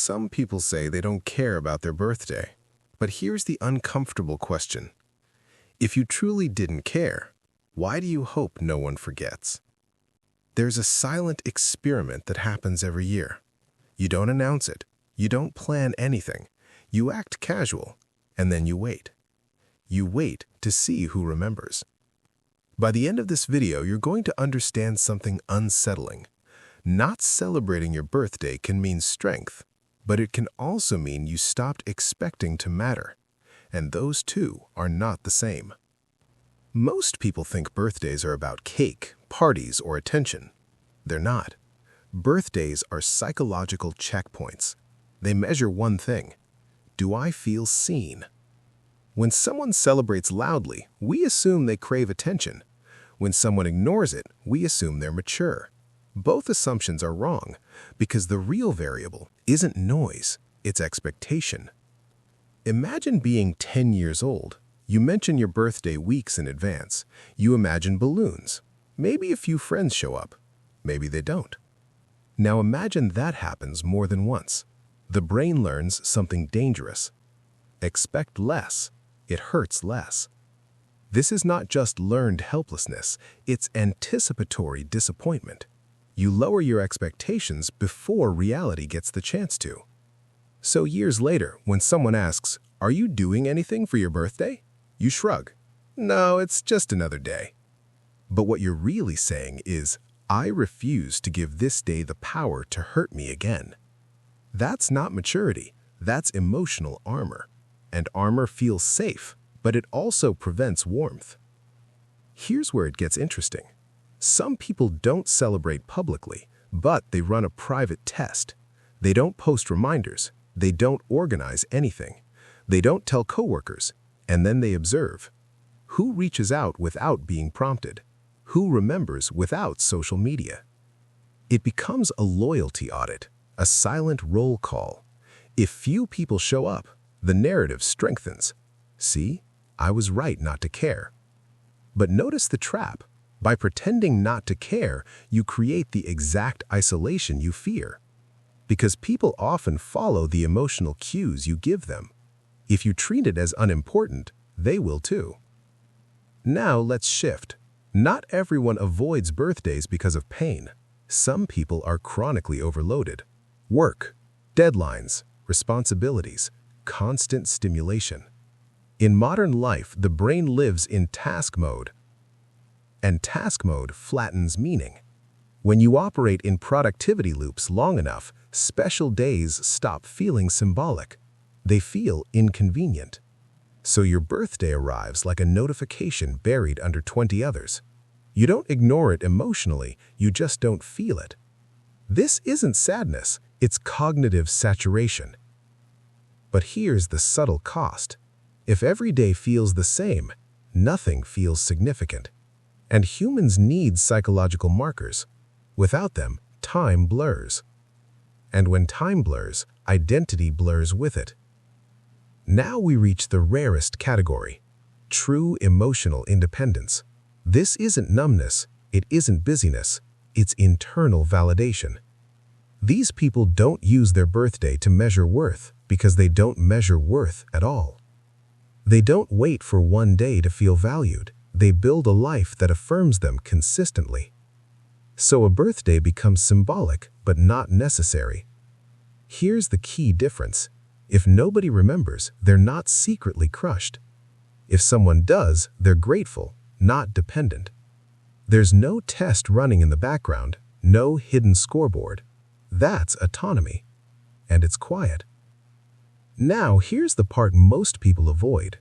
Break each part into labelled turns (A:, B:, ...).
A: Some people say they don't care about their birthday. But here's the uncomfortable question. If you truly didn't care, why do you hope no one forgets? There's a silent experiment that happens every year. You don't announce it. You don't plan anything. You act casual, and then you wait. You wait to see who remembers. By the end of this video, you're going to understand something unsettling. Not celebrating your birthday can mean strength, but it can also mean you stopped expecting to matter. And those two are not the same. Most people think birthdays are about cake, parties, or attention. They're not. Birthdays are psychological checkpoints. They measure one thing. Do I feel seen? When someone celebrates loudly, we assume they crave attention. When someone ignores it, we assume they're mature. Both assumptions are wrong, because the real variable isn't noise, it's expectation. Imagine being 10 years old. You mention your birthday weeks in advance. You imagine balloons. Maybe a few friends show up. Maybe they don't. Now imagine that happens more than once. The brain learns something dangerous. Expect less. It hurts less. This is not just learned helplessness, it's anticipatory disappointment. You lower your expectations before reality gets the chance to. So years later, when someone asks, "Are you doing anything for your birthday?" you shrug. "No, it's just another day." But what you're really saying is, "I refuse to give this day the power to hurt me again." That's not maturity, that's emotional armor. And armor feels safe, but it also prevents warmth. Here's where it gets interesting. Some people don't celebrate publicly, but they run a private test. They don't post reminders. They don't organize anything. They don't tell coworkers, and then they observe. Who reaches out without being prompted? Who remembers without social media? It becomes a loyalty audit, a silent roll call. If few people show up, the narrative strengthens. See, I was right not to care. But notice the trap. By pretending not to care, you create the exact isolation you fear. Because people often follow the emotional cues you give them. If you treat it as unimportant, they will too. Now let's shift. Not everyone avoids birthdays because of pain. Some people are chronically overloaded. Work, deadlines, responsibilities, constant stimulation. In modern life, the brain lives in task mode. And task mode flattens meaning. When you operate in productivity loops long enough, special days stop feeling symbolic. They feel inconvenient. So your birthday arrives like a notification buried under 20 others. You don't ignore it emotionally, you just don't feel it. This isn't sadness, it's cognitive saturation. But here's the subtle cost. If every day feels the same, nothing feels significant. And humans need psychological markers. Without them, time blurs. And when time blurs, identity blurs with it. Now we reach the rarest category, true emotional independence. This isn't numbness, it isn't busyness, it's internal validation. These people don't use their birthday to measure worth because they don't measure worth at all. They don't wait for one day to feel valued. They build a life that affirms them consistently. So a birthday becomes symbolic, but not necessary. Here's the key difference. If nobody remembers, they're not secretly crushed. If someone does, they're grateful, not dependent. There's no test running in the background, no hidden scoreboard. That's autonomy. And it's quiet. Now, here's the part most people avoid.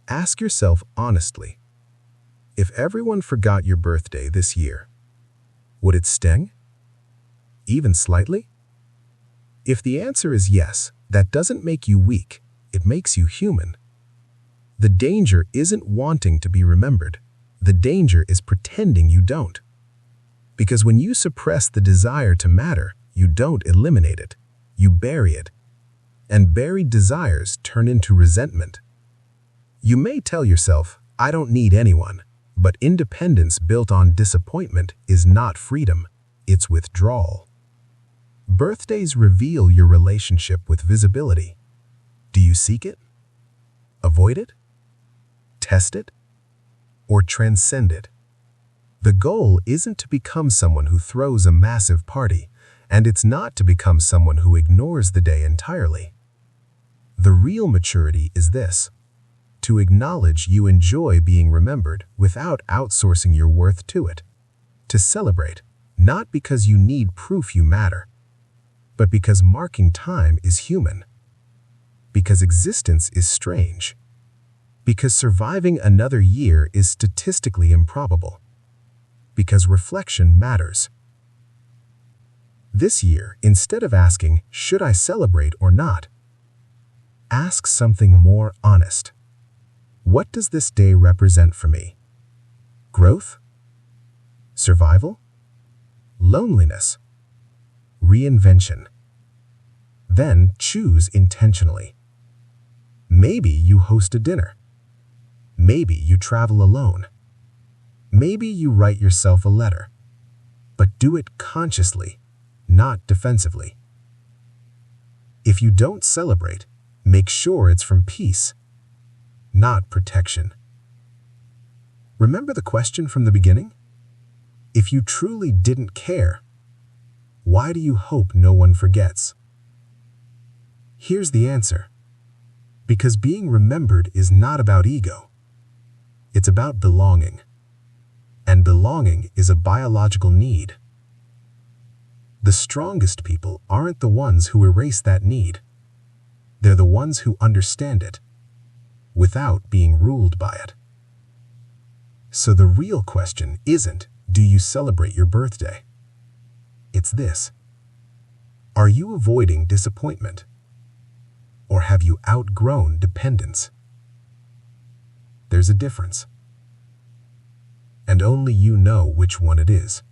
A: Ask yourself honestly. If everyone forgot your birthday this year, would it sting? Even slightly? If the answer is yes, that doesn't make you weak, it makes you human. The danger isn't wanting to be remembered. The danger is pretending you don't. Because when you suppress the desire to matter, you don't eliminate it. You bury it. And buried desires turn into resentment. You may tell yourself, "I don't need anyone." But independence built on disappointment is not freedom, it's withdrawal. Birthdays reveal your relationship with visibility. Do you seek it? Avoid it? Test it? Or transcend it? The goal isn't to become someone who throws a massive party, and it's not to become someone who ignores the day entirely. The real maturity is this: to acknowledge you enjoy being remembered without outsourcing your worth to it. To celebrate, not because you need proof you matter, but because marking time is human. Because existence is strange. Because surviving another year is statistically improbable. Because reflection matters. This year, instead of asking, "Should I celebrate or not?" ask something more honest. What does this day represent for me? Growth? Survival? Loneliness? Reinvention? Then choose intentionally. Maybe you host a dinner. Maybe you travel alone. Maybe you write yourself a letter. But do it consciously, not defensively. If you don't celebrate, make sure it's from peace, not protection. Remember the question from the beginning? If you truly didn't care, why do you hope no one forgets? Here's the answer. Because being remembered is not about ego. It's about belonging. And belonging is a biological need. The strongest people aren't the ones who erase that need. They're the ones who understand it, without being ruled by it. So the real question isn't, do you celebrate your birthday? It's this: are you avoiding disappointment? Or have you outgrown dependence? There's a difference. And only you know which one it is.